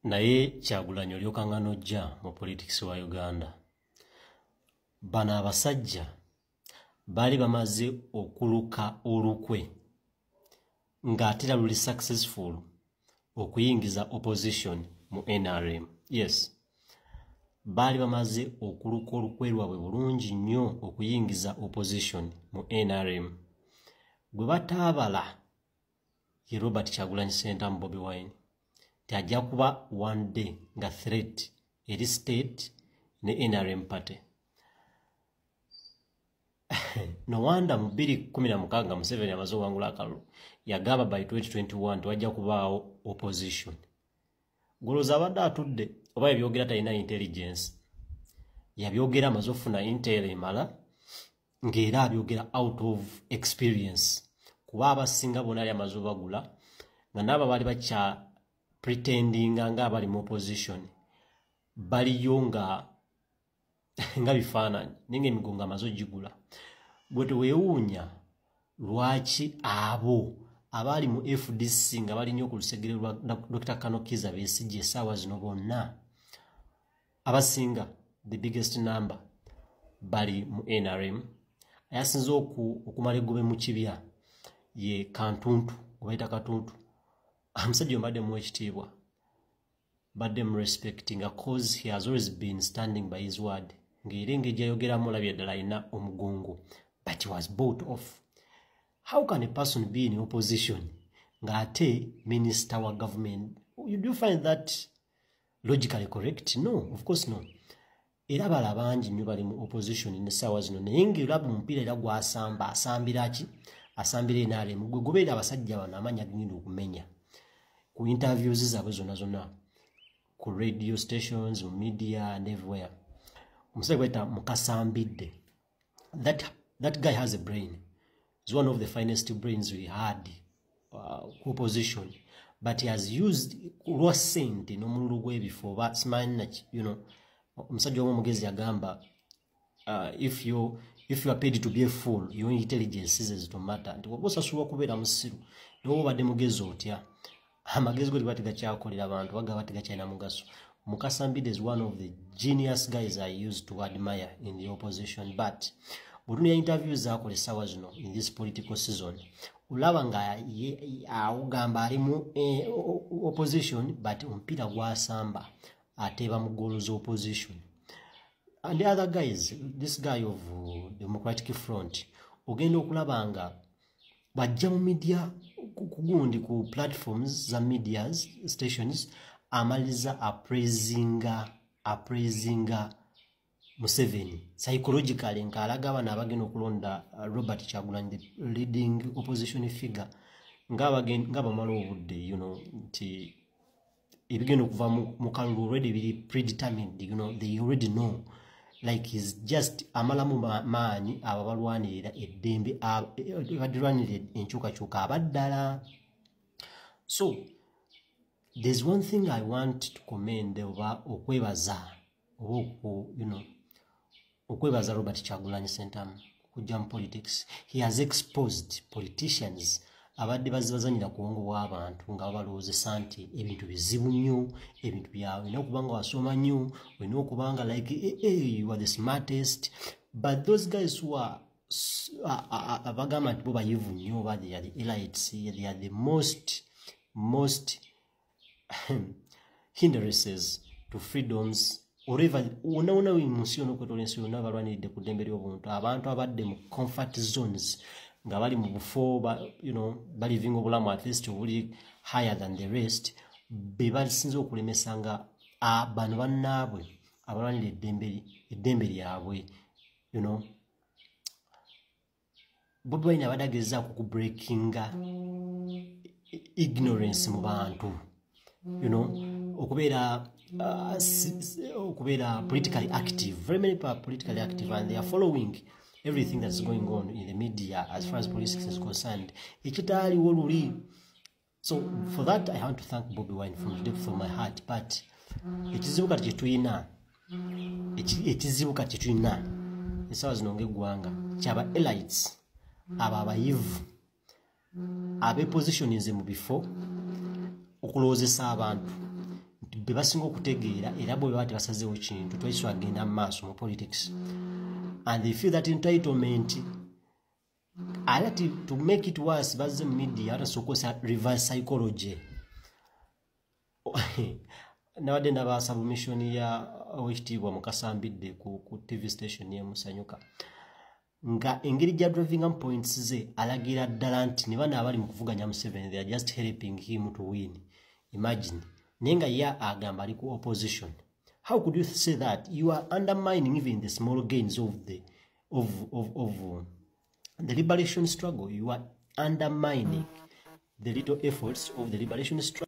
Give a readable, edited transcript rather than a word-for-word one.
naye Kyagulanyi olyokangano jja mu politics wa Uganda. Bano abasajja bali bamaze okuluka olukwe ng'atera luli successful okuyingiza opposition mu NRM. Yes, bali bamaze okuluka olukwe lwabwe bulungi nnyo okuyingiza opposition mu NRM. Gwe bataabala ye Robert Kyagulanyi Ssentamu Bobi Wine tajja kuba one day nga threat eri state ne NRM party. No wonder mu 2016 Museveni amaze okuwangula akalulu yagamba by 2021 tewajja kubaawo opposition. Goloza abadde atudde oba yabyogera talina intelligence, yabyogera amaze okufuna intel emala ng'era abyogera out of experience kuba abasinga bonna ali amaze obagula nga n'abo bali bakya pretendinga nga abali mu opposition baliyo nga bifaananyi ninga emigongo amaze ogigula. Bwe teweewuunya lwaki abo abali mu FDC nga bali nnyo ku lusegere lwa Dr. Kano Kizza Besigye essaawa zino bonna abasinga the biggest number bali mu NRM. Ayasinze okumala eggobe mu kibya ye Kantuntu obayita Katuntu. Omusajja mbadde mu ekitiibwa badde mu respecting cause he has always been standing by his word ng'era engeri gy'ayogeramu olabye ddala alina omugongo, but he was bought off. How can a person be in opposition ng'ate minister wa government? You do find that logically correct? No, of course no. Era bala bangi nnyo bali mu opposition n'essaawa zino naye ng'eraba omupiira era gw'asamba asambira ki? Asambira NRM. Gwe gobeera abasajja bano amanya genda okumenya ku interviews zaabwe zonna ku radio stations, mu media and everywhere. Omusajja gweta Mukasambidde. That guy has a brain. He's one of the finest brains we had opposition, but he has used raw sente n'omululu gw'ebifo simanyi, you know, omusajja omugezi yagamba if you are paid to be a fool, your intelligence is to matter. Nti bw'oba osasulwa kubeera musiru n'oba obadde mugezi otya amagezi go tebati gakyakolera abantu bagaba tegakyalina mugaso. Mukasambidde is one of the genius guys I used to admire in the opposition, but budunia interviews zakola essaawa zino in this political season olaba nga awugamba ali mu opposition but omupiira gwasamba ateeba mu goals opposition. And the other guys, this guy of Democratic Front, ogenda okulaba nga bajja mu media kugundi ku platforms za media stations amaliza appraisinga Museveni psychologically nkalaga bana abagenda okulonda Robert Kyagulanyi, the leading opposition figure, nga bamala obudde, you know, nti ebigenda okuva mu kalulu already biri predetermined, you know, they already know, like he's just amalamu maanyi ababalwanirira eddembe abalwanirira enkyukakyuka abaddala. So there's one thing I want to commend oba okwebaza okwebaza Robert Kyagulanyi Ssentamu kujja mu politics. He has exposed politicians abadde bazanyira ku bwongo bw'abantu nga balowoozesa nti ebintu bizibu nnyo, ebintu byawe olina okuba nga wasoma nnyo, olina okuba nga like you are the smartest, but those guys who are abagamba nti bo bayivu nnyo oba they are the elites, they are the most hindrances to freedoms oreva unaona munsi ono kwetola ensi yonna balwaniridde ku ddembe ly'obuntu. Abantu abadde mu comfort zones nga bali mu bufo you know, balivinga obulamu at least obuli higher than the rest, be basinze okulemesa nga bano bannaabwe abalwanira eddembe lyabwe, you know. Bobi Wine abadde agezaako kubreakinga ignorance mu bantu, you know, okubeera politically active. Very many people are politically active and they are following everything that's going on in the media as far as politics is concerned. So for that I want to thank Bobi Wine from the depth of my heart. But ekizibu kati kye tulina essaawa zino ng'eggwanga kyaba elites abo abayivu abepositioninze mu bifo okulowoozesa abantu bebasinga okutegeera era bwe bati basazeewo kintu twaiswa agenda mu maaso mu politics, and they feel that entitlement. To make it worse, bazze mu media atasokosa reverse psychology. Nabadde ndaba submission ya Owekitiibwa Mukasambidde ku TV station ye Musanyuka nga engeri gya driving points ze alagira ddala nti ne bana abali mu kuvuganya Museveni, they are just helping him to win. Imagine nenga ya agamba ali ku opposition. How could you say that? You are undermining even the small gains of the liberation struggle. You are undermining the little efforts of the liberation struggle.